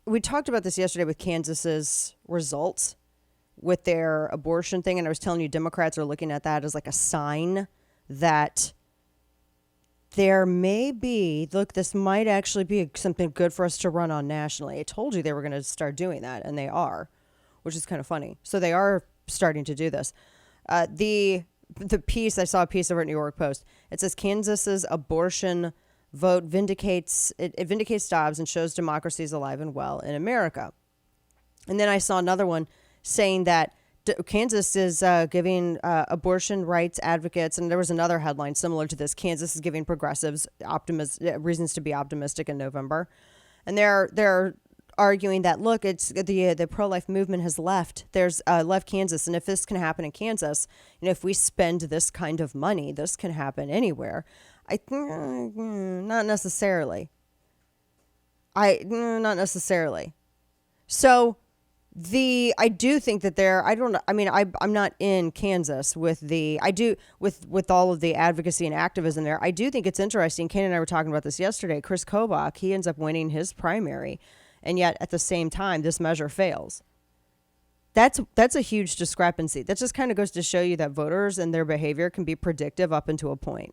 we talked about this yesterday with Kansas's results with their abortion thing, and I was telling you Democrats are looking at that as like a sign that there may be, look, this might actually be something good for us to run on nationally. I told you they were going to start doing that, and they are, which is kind of funny. So they are starting to do this. The piece, I saw a piece over at New York Post. It says Kansas's abortion vote vindicates Dobbs and shows democracy is alive and well in America. And then I saw another one saying that Kansas is giving abortion rights advocates, and there was another headline similar to this. Kansas is giving progressives reasons to be optimistic in November, and they're arguing that look, it's the pro-life movement has left. There's left Kansas, and if this can happen in Kansas, if we spend this kind of money, this can happen anywhere. I think not necessarily. Not necessarily. So. I do think that I'm not in Kansas with all of the advocacy and activism there. I do think it's interesting. Kane and I were talking about this yesterday. Chris Kobach, he ends up winning his primary, and yet at the same time, this measure fails. That's a huge discrepancy. That just kind of goes to show you that voters and their behavior can be predictive up until a point.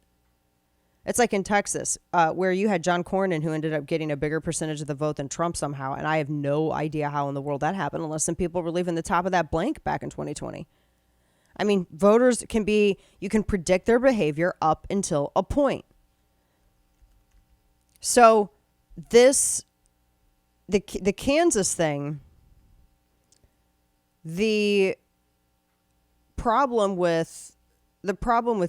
It's like in Texas, where you had John Cornyn, who ended up getting a bigger percentage of the vote than Trump somehow. And I have no idea how in the world that happened, unless some people were leaving the top of that blank back in 2020. I mean, voters you can predict their behavior up until a point. So the Kansas thing, the problem with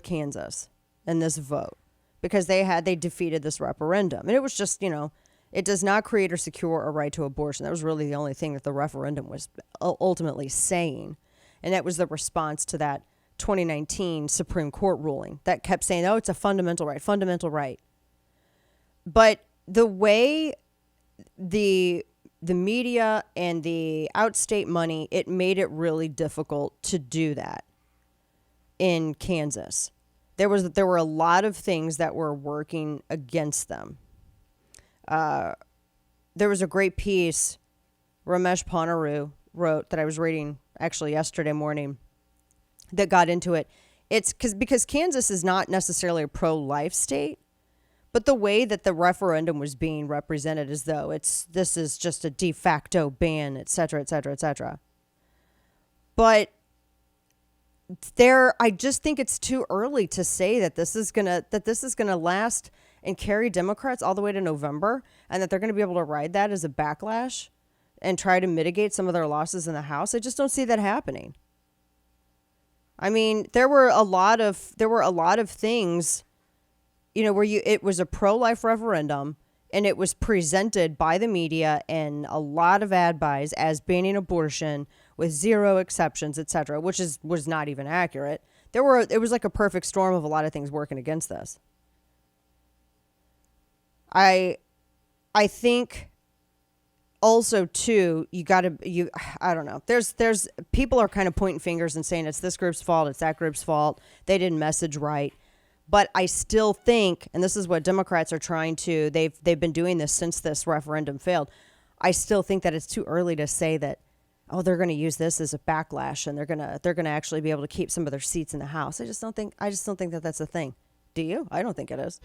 Kansas and this vote, because they defeated this referendum. And it was just, it does not create or secure a right to abortion. That was really the only thing that the referendum was ultimately saying. And that was the response to that 2019 Supreme Court ruling that kept saying, oh, it's a fundamental right. But the way the media and the outstate money, it made it really difficult to do that in Kansas. There were a lot of things that were working against them. There was a great piece Ramesh Ponnuru wrote that I was reading actually yesterday morning that got into it. It's because Kansas is not necessarily a pro-life state, but the way that the referendum was being represented as though this is just a de facto ban, et cetera, et cetera, et cetera. But I just think it's too early to say that this is gonna last and carry Democrats all the way to November, and that they're going to be able to ride that as a backlash and try to mitigate some of their losses in the House. I just don't see that happening. I mean, there were a lot of things, where it was a pro-life referendum, and it was presented by the media and a lot of ad buys as banning abortion with zero exceptions, etc., which was not even accurate. It was like a perfect storm of a lot of things working against this. I think also too, I don't know. There's people are kind of pointing fingers and saying it's this group's fault, it's that group's fault. They didn't message right. But I still think, and this is what Democrats are trying to, they've been doing this since this referendum failed. I still think that it's too early to say that, oh, they're going to use this as a backlash and they're going to actually be able to keep some of their seats in the House. I just don't think that that's a thing. Do you? I don't think it is.